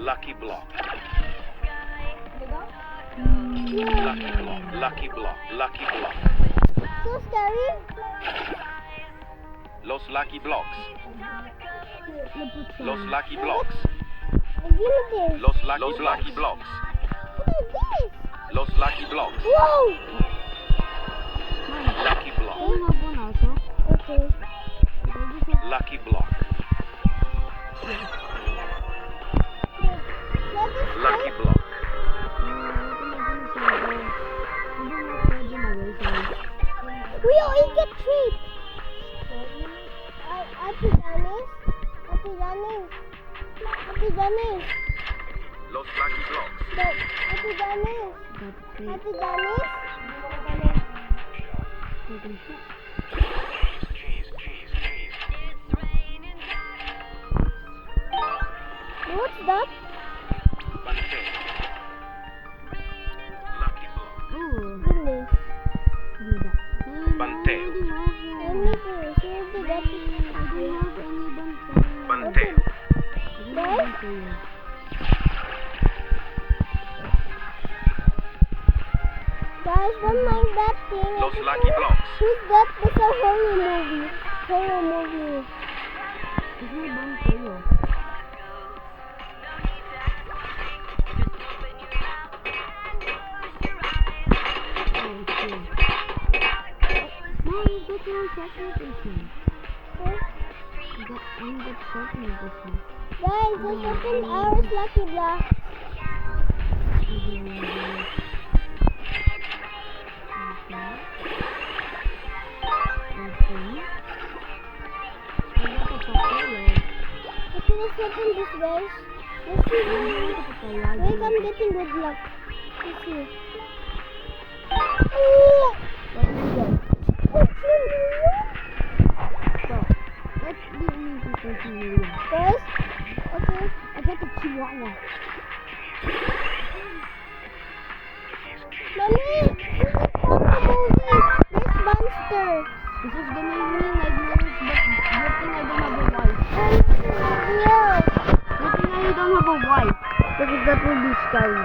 Lucky block. Yeah. Lucky block. Lucky block. Lucky block. So scary. Los lucky blocks. Los lucky blocks. Give me this. Los lucky blocks. What is this? Los lucky blocks. Whoa. Lucky block. Okay. Lucky block. That is Lucky block. we only get treat. Happy Dennis. Happy Dennis. Happy Dennis. Los lucky blocks. Happy Dennis. Happy Dennis. Cheese, cheese, cheese. What's that? Bante. Lucky block. Goodness. Bante. Let me do it. Seriously, that is Bante. Yes? Guys, don't mind that thing. Los lucky blocks. Who's that? That's a horror movie. Horror movie. Guys, the second hour's lucky block. Let's see what's happening this guys. Let's see. Wait, I'm getting good luck. Let's see. Oh! Guys? Okay. I got the chihuahua. Mommy! This is from the movie. This monster. This is gonna make me nightmares, but good thing I don't have a wife. Yeah. Good thing I don't have a wife, because that would be scary.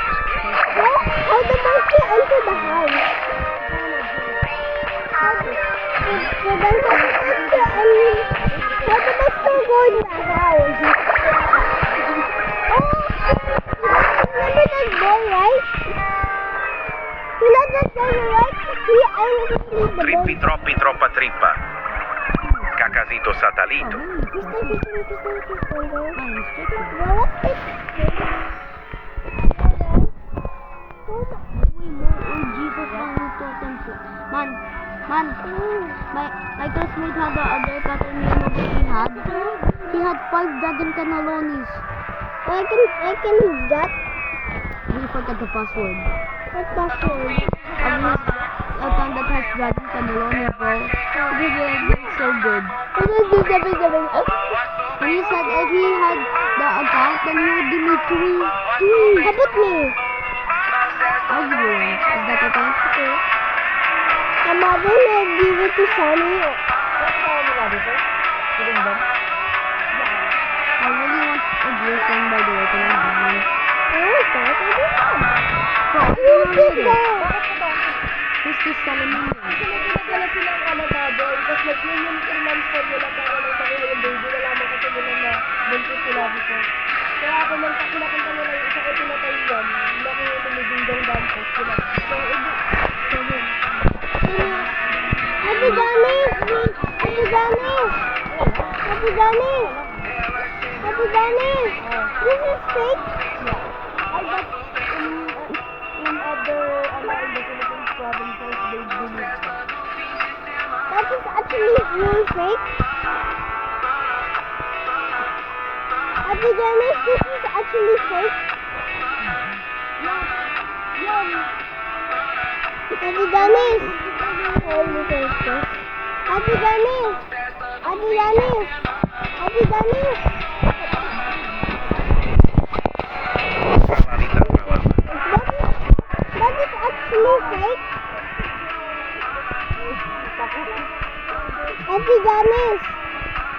How the monkey enter the house? How the monster go in the house? Oh, remember that boy, right? You know that boy, right? I remember the Trippi boy. troppi troppa trippa. Cacasito satalito. Crystal, go. Man, it's tricky. Well, what's this? Jesus, man, my classmate had the other cartoon movie he had 5 dragon cannellonis. I can get We forgot the password. what password? Of his account that has dragon cannelloni, bro. It's so good. And he said if he had the account, then he would give me 3. How about me? I'll give you one. Is that okay? Okay. I'm not gonna give it to Sunny. I really want a girlfriend, by the way. Can I have one? Oh, God, I don't know. Bro, Who's this guy? who's this telling me? Pinagdala silang boy. Tapos nag-union 3 months for nila para lang sa yung baby. Wala mo kasi nila na buntis sila dito. Kaya ako nang pinapunta nila yung isa ko pinatay yan. Laki yung tumidindong dances. So, Happy Dennis! Happy Dennis! Happy Dennis! Happy Dennis! This is fake? I got in other, in the Philippines provinces, they believe. That is actually real fake? Happy Dennis, this is actually fake? Happy Dennis! Holy Christ. Happy Dennis! Happy Dennis! Happy Dennis! That is actually fake? Ate Janice!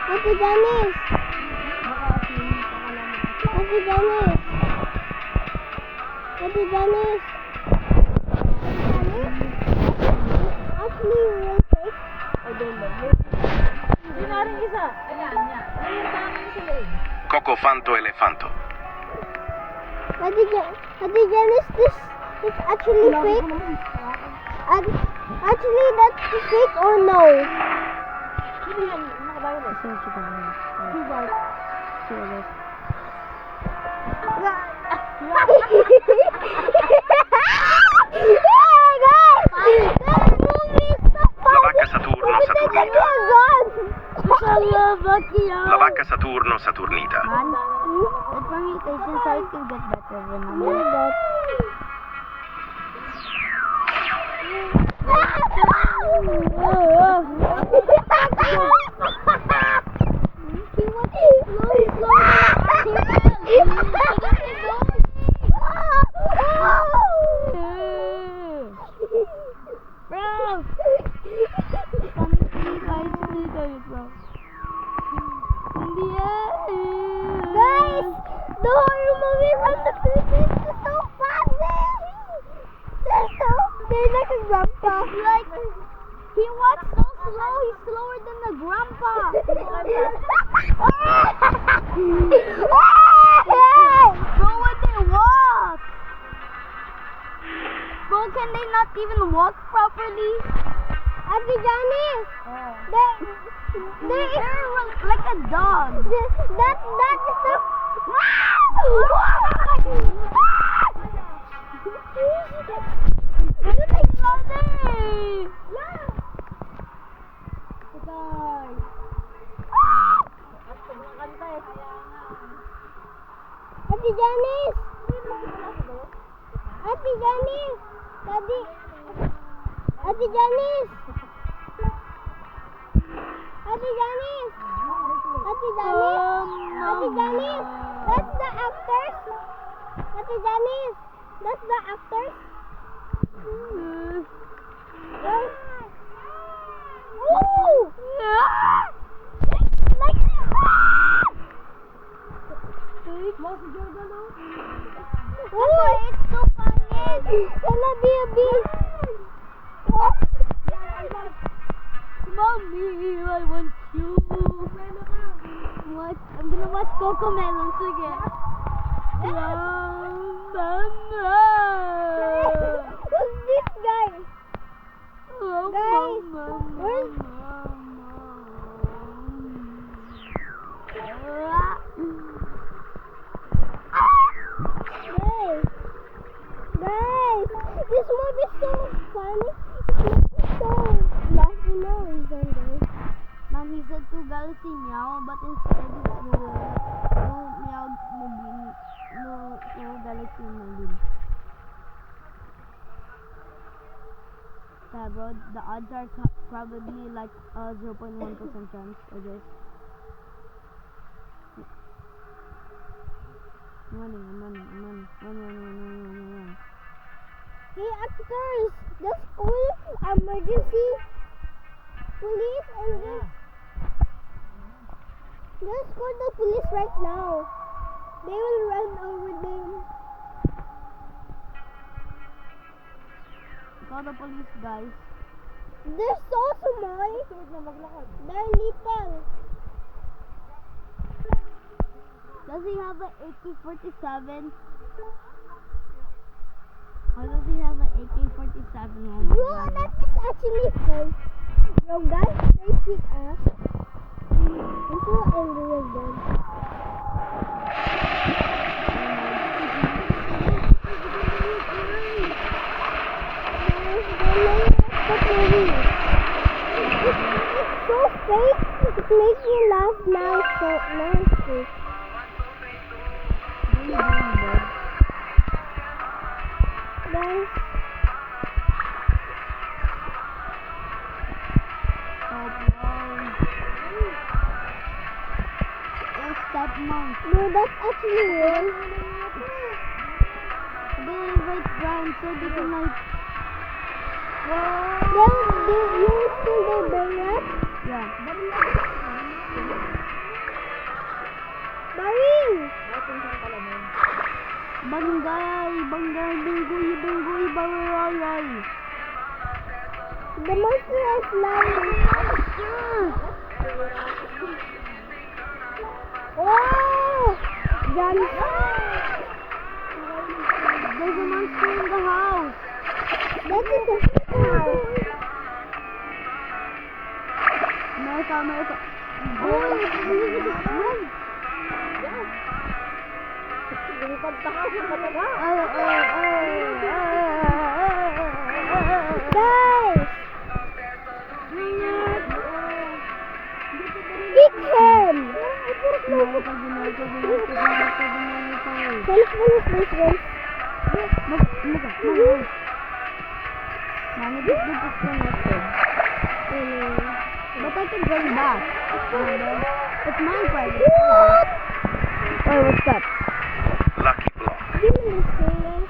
Ate Janice! Ate Janice! Ate Janice! Actually, real fake. I don't know. Yun na rin isa. Ayan, yan. Ayun sa akin sila eh. Cocofanto elefanto. Ate Janice, this is actually fake. Actually, that's fake or no? Hindi yan. Nakabayan eh. Search ko na. Diba? Serious. La vacca Saturno Saturnita. La vacca Saturno Saturnita. Man, the permutation started to get better, remember? Guys, the horror movie from the Philippines is so funny. They're like a grandpa. Like, he walks so slow, he's slower than the grandpa. Bro, when they walk. Bro, can they not even walk properly? Ate Janice, They're like a dog. that is the. Ate Janice! Ate Janice! Daddy! Ate Janice! Ate Janice! Ate Janice! Ate Janice! That's the actors! Ate Janice! That's the actors! Ooh! Like oh, it's so funny! Gonna be a bee! Mommy, I want you. What? I'm gonna watch Coco Melons again. Who's this guy? Guys, where's... Guys, this movie is so funny. It's so laughy noise on this. Man, he said to Galaxy Meow, but instead it's no Meow Mobil. No Galaxy Mobil. Yeah, bro, the odds are probably like 0.1% chance, I guess. I'm running. Hey actors, the school emergency police and just call the police right now. They will run over them. Call the police, guys. They're so small. They're little. Does he have an AK-47? Why does he have an AK-47? Oh my Bro, God. that is actually fake. Yo guys, they kick ass. I'm so angry with them. It's so fake. It makes me laugh now. So nasty. What are you doing, bud? Guys, Oh, stop, Mom. bro, that's actually real. They invite Brian so they can like... You steal their beret? Yeah. Baring! Banggay, banggoy, bangay. The monster is flying. Oh! Jan. There's a monster in the house. That is a house. America. Oh! Run. Lumipad pa ka sa talaga. Guys! Kick him! Police. Mommy, this is disconnected. But I can bring back. It's my private. What? Oh, what's up? Lucky block. Give me the sailor.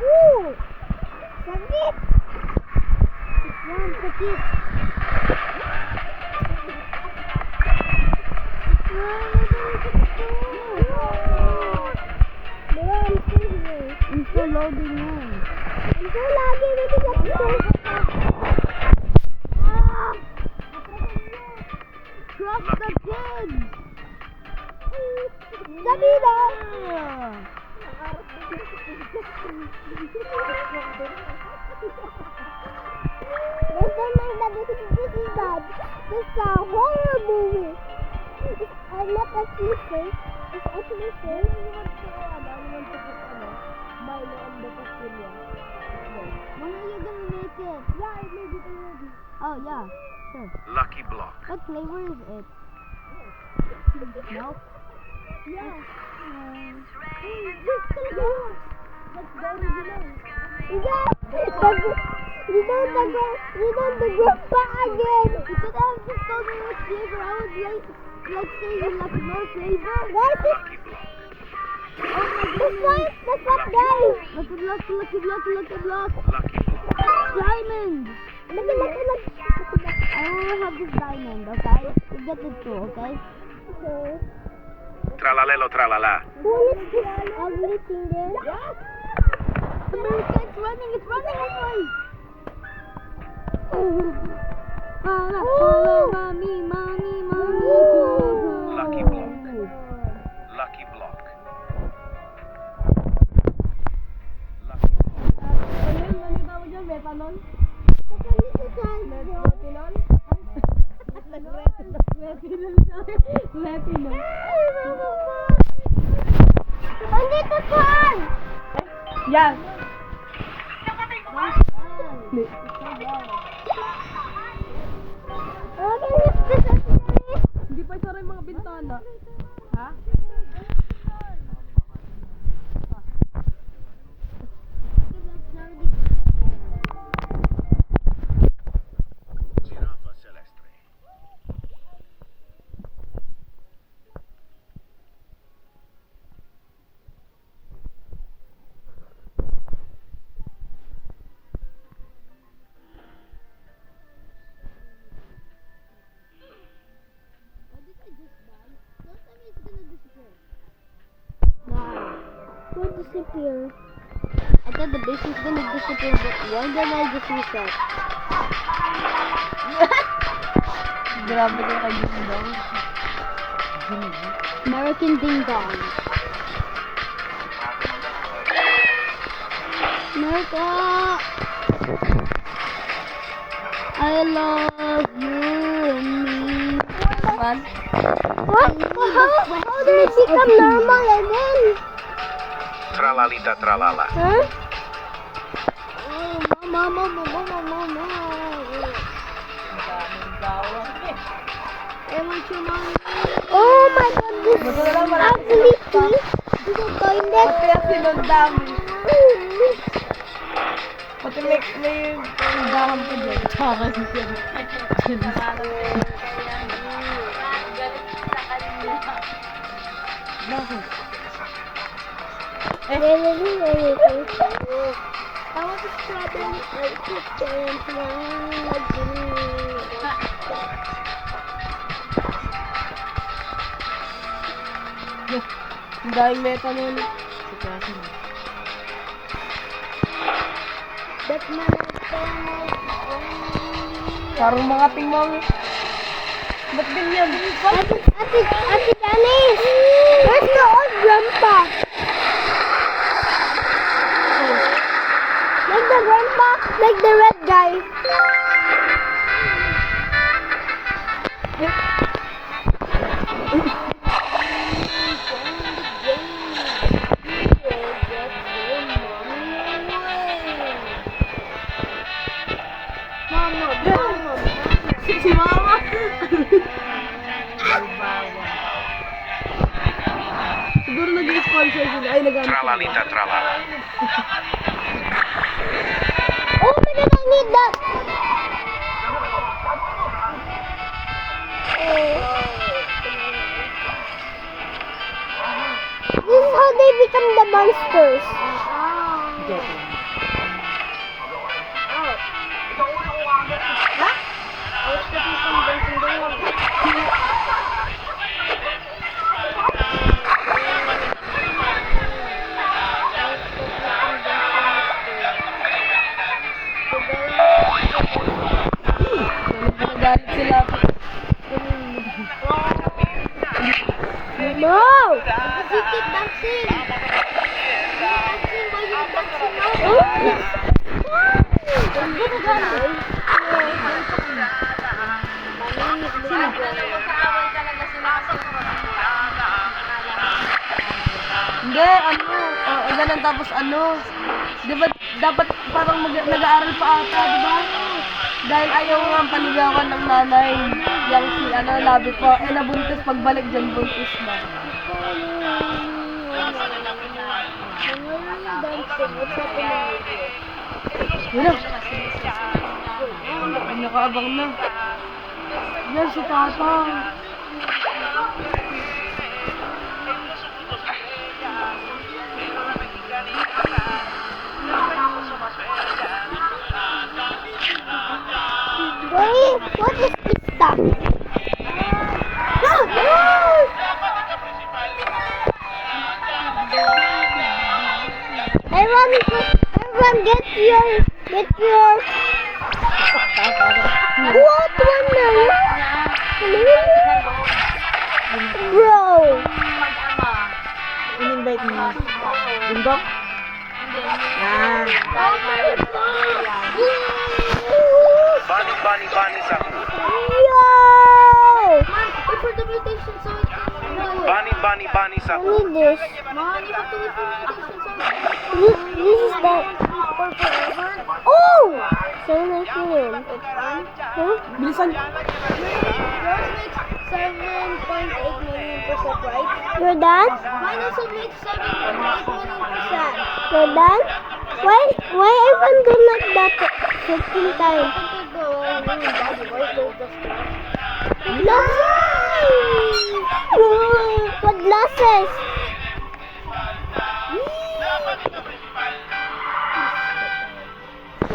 Ooh! Sakit! Yan, sakit. I'm still loading in. Ito lagi dito sa episode. Cross the kids! Sabina! This is bad. This is a horror movie. It's not actually fake. It's actually fake. When are you gonna make it? Yeah, I made it already. Oh, yeah. Sure. Lucky block. What flavor is it? Milk? Yeah. Just the girl. That's the original. Yeah. You don't the grandpa again. You could have just told me what flavor. I would like say you like more flavor. Guys, Lucky block. that's what guys. Lucky block. Lucky block. Diamond! Look. I will have this diamond, okay? You get it too, okay? Okay. Tralalelo tralala. Who is this ugly thing there? America, it's running away! Mommy. Lucky block. Lucky block. Andito saan? Yan. Okay, let's do this. Hindi pa isara yung mga bintana. Ha? Giraffa celeste. What disappear? I thought the base was gonna disappear, but why did I just reset? Grabe ka kay Ding Dong. American Ding Dong. America! I love you and me. What? How did it become normal again? Tralalita tralala. Huh? Mama. I want your mommy. Oh my god, this ugly thing. This is toilet. Kaya sinundam. Pati may dahon ko dyan. Tsaka siya. Bakit? Really? I want a strawberry ice cream. Dahil meta nun. That's my Parang mga tingmang. Ba't ganyan? Ate Janice! Where's the old grandpa? Like the grandpa, like the red guy. Si Mama. Siguro nag-sponsor sila. Ay, nag-ano sila. Tralalita tralala. Oh my god, I need that! This is how they become the monsters. Nagalit sila. No! Because you keep dancing. Hindi, ganun tapos di ba dapat parang nag-aaral pa ata, di ba? Dahil ayaw nga ang paligawan ng nanay, yung si labi ko, nabuntis pagbalik dyan, buntis na. Yun na. Ay, nakaabang na. Yan si Tatang. Wait, what is this stuff? No! Everyone get your what one now? Bro! In-invite mo. Bundok? Yan. Oh my god! Bunny, bunny, bunny sahur. Yo! Wait for the mutation so it can do it. Bunny, bunny, bunny I sahur. need this. Man, you have to wait for the mutation so it can This is the... for forever. Oh! 719. Huh? Bilisan. Yours makes 7.8 million percent, right? You're done? Mine also makes 7.8 million percent. You're done? Why everyone do like that 15 times? Glasses! What glasses?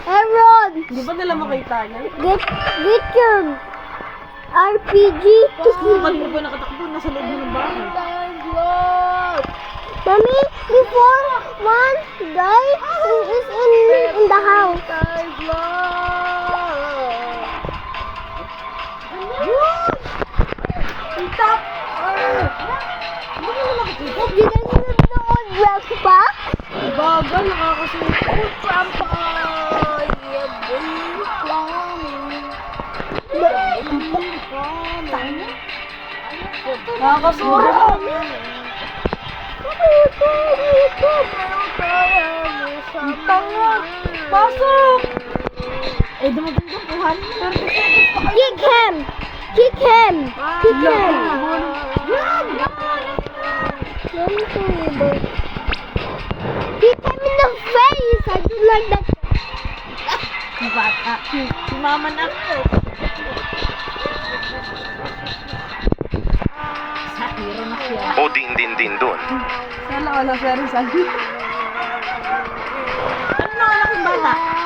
Aaron! Di ba nila makita yan? Get your RPG. Bakal mo ba nakatakbo? Nasa loob mo ng bahay. Mommy, before one guy is in the house. Stop! Did I even know old grandpa? Bagal, nakakasunod. Grandpa, Nakakasunod. Tanga! Pasok! Eh, dumadang kuhan. 30 seconds pa kayo. Kick him! Kick him! Kick him! Kick him in the face! I don't like that. Bata. Si mama na ako. Sa hero na siya. O din din din dun. Sana wala siya rin sa ano na anak yung bata? bata.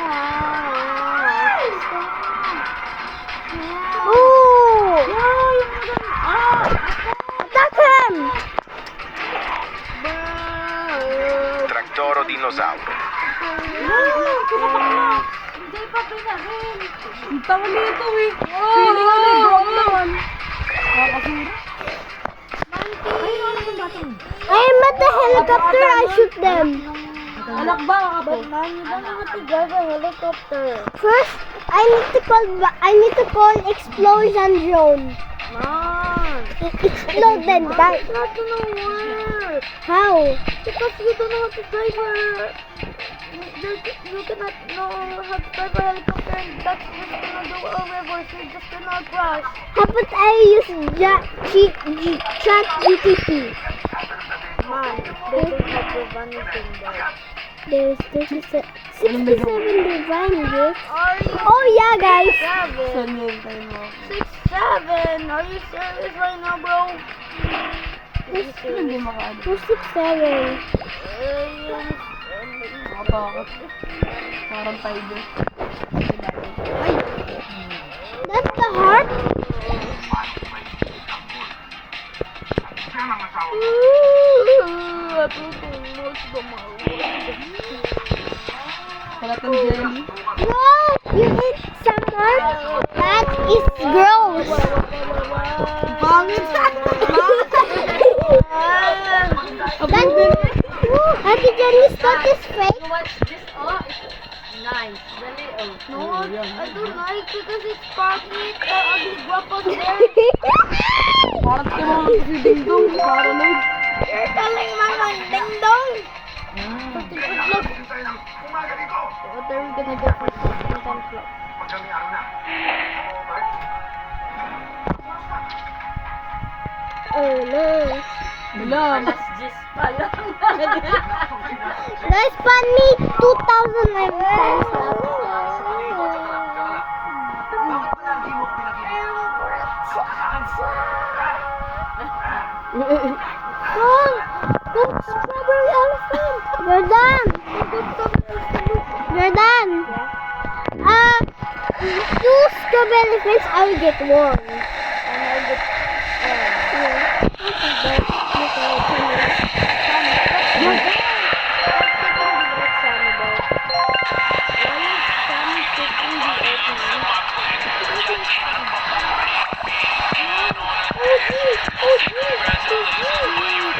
Ooh! Attack him! Traktoro dinosauro. Hindi pa pinahin. Ang tama nito eh. Feeling ko na drop naman. Nakakasura. I am at the helicopter, I shoot them. Anak ba ako? First, I need to call explosion drone. Explode them, guys. Not gonna work. How? Because you don't know how to drive you cannot know how to drive a helicopter and that's just gonna do a reverse. You're just gonna crash. How about I use chat GPT? Man, they don't have the anything there. There's 67 divine gifts. Are you Oh yeah, guys. 7? Saan yun tayo mo? 6-7? Are you serious right now, bro? Hindi makaano. 267. Nakatakot. Parang tiger. That's the heart. Wala tang jelly. No, you eat someone. That is gross. Pangit! Ate Janice, that is fake. What's this? Oh, it's nice. Really? Oh. No, I don't like because it's funny. The ugly guapos there. Parang kayo mga si Ding Dong. Parang na. You're telling Mama Ding Dong. Look. What are we gonna get for 10 times lock? Oh no. Wala. Guys, spam me 2,000 times. Go, strawberry elephant. Jordan. Jordan. 2 strawberry elephants, I will get 1. And I'll get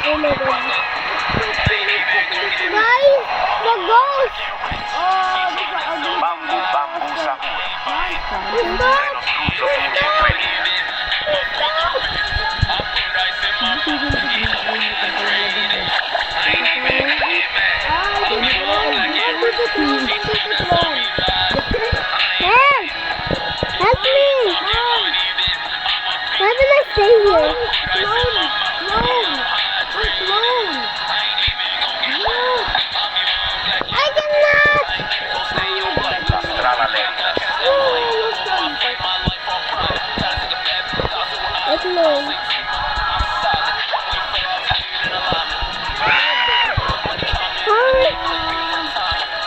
Oh my god. Guys, the ghost! Bambu Sakura. Stop! Help! Help me! Why did I stay here? I cannot! Tralalero. It's low.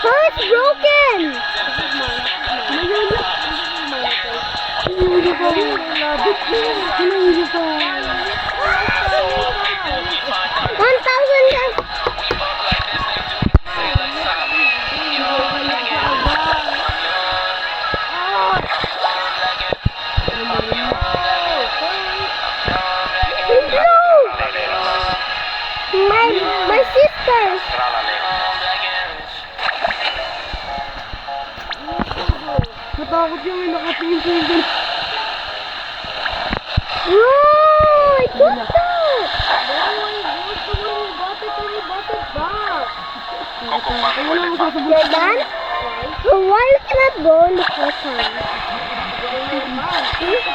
How it's broken? 1,000 guys. No! My sisters. Natakot yung may nakatingin sa yung doon. No! I got that! Wala mo sasabunin. Jordan? Why you cannot go in the first time?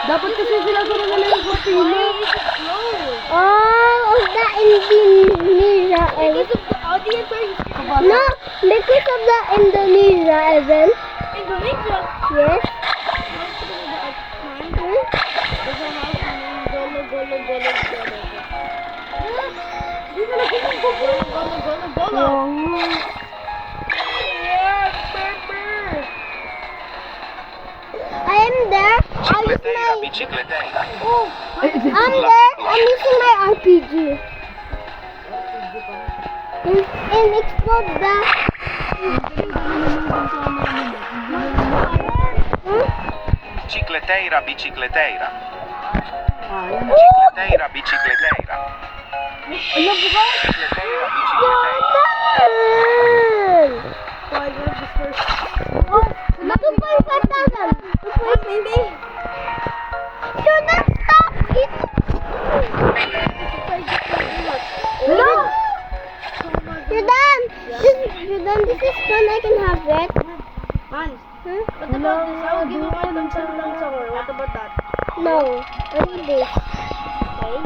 Dapat kasi sila sa nila yung kortina. Oh, of the Indonesia event. No, because of the Indonesia event. Yes. I'm there. Cicleteira, bicicleteira. I'm there. I'm using my RPG. And explode the. Cicleteira, bicicleteira. Cicleteira, bicicleteira. Cicleteira, bicicleteira. So I got the first. 2,500. 2,500. Shouldn't stop it. No. You're done. You're done. This is fun. I can have it. Hans, Huh? what about this? I will give you my thumbs up lang somewhere. What about that? No. I need this. Okay.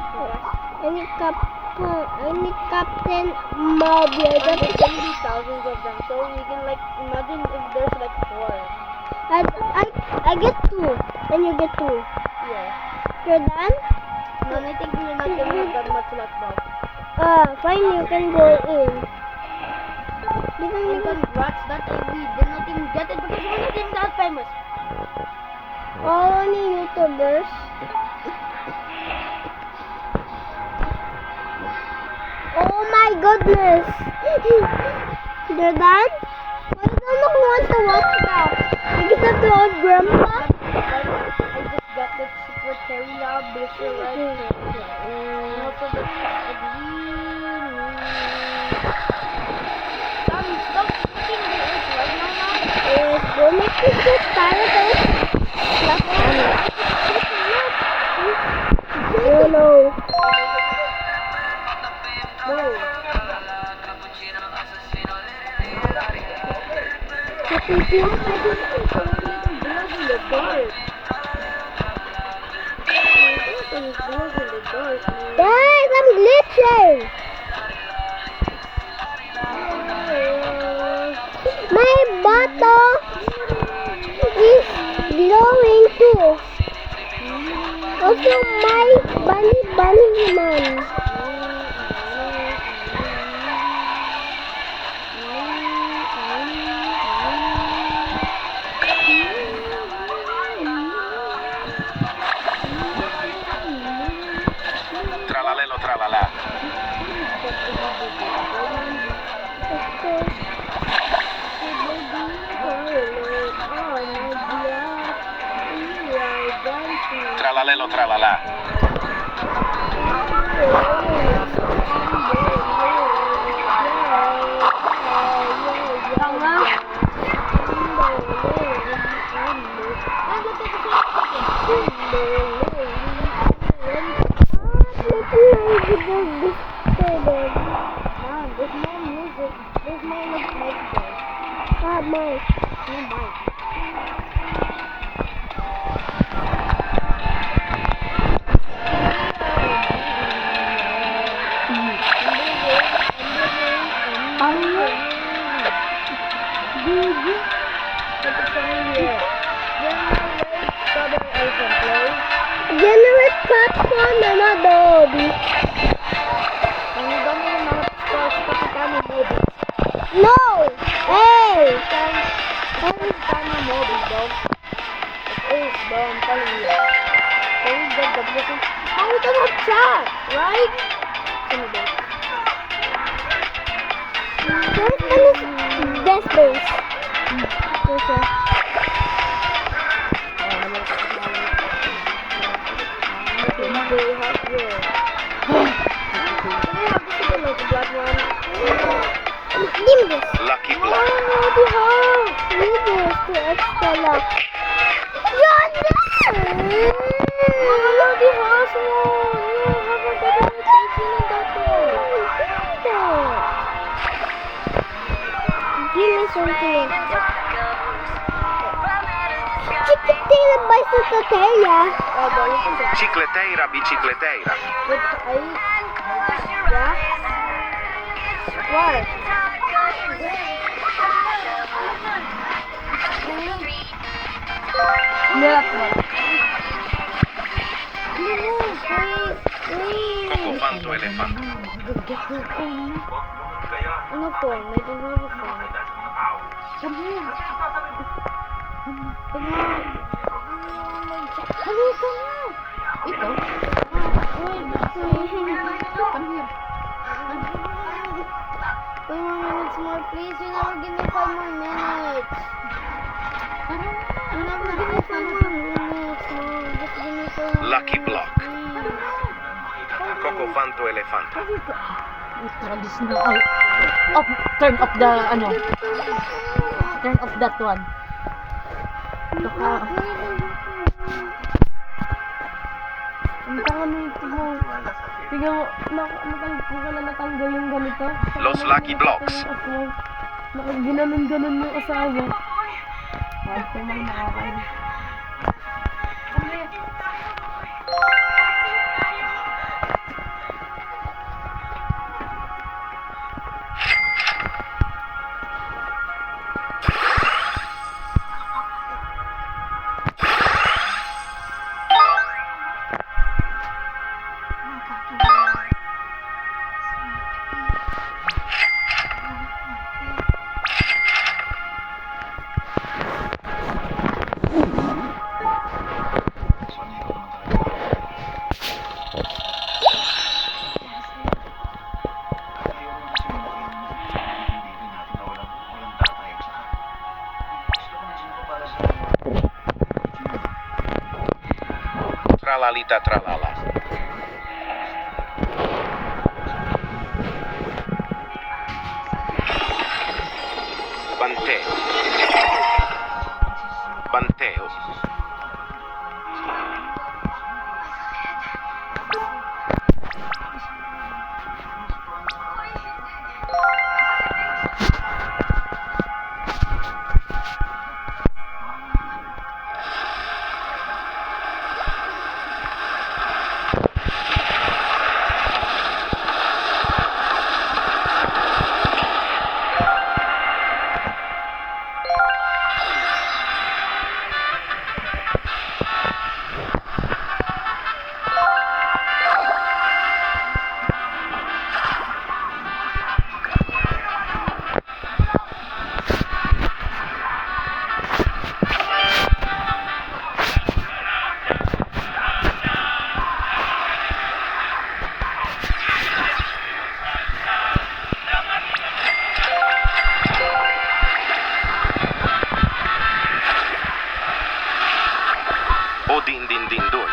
I need Captain Mobile. There's That's gonna be thousands of them, so we can like imagine if there's like 4. I get 2, and you get 2. Yeah. You're done? No, I think we're not gonna have that much luck though. Fine, you can go in. And congrats that we did not even get it because we're not even that famous. Only YouTubers. Oh my goodness! They're done? I don't know who wants to watch that. You just have to hold Grandpa. I just got the Secretariat Blister right here. And also the Sammy, stop shooting the earth right now. Don't make me so tired. Oh no. Guys, I'm glitching. My bottle is glowing too. Also, my bunny man. Tralalelo, tralala. Tralalelo, tralala. There's no music. There's no like mic there. Mine. No mic. Generate platform and Adobe. No! Hey! How we don't have chat, right? First one is desk base. Give me this. Lucky block. Need this to extra luck. You're done! Give me something. Chiquitita bicycleteria. Cicleteira, bicicleteira. What? Elefanto, elefanto. Ano phone? May tinawag phone. Halika na! Ito? Uy, come here. 2 more minutes more, please. You never give me 5 more minutes. You never give me 5 more minutes. No, just give me 4 more Lucky minutes, block. please. Coco Fanto Elefante. Alis na. Ay. Off. Turn off the, ano. Turn off that one. Baka. Ang tanga nito mo. Tignan mo, kung ka na natanggal yung ganito. Los Lucky Blocks. Nakaginanon-ganon yung asawa. Bakit naman nakakain? Tralalita tralala. Banteo. Banteo. O din din din dun.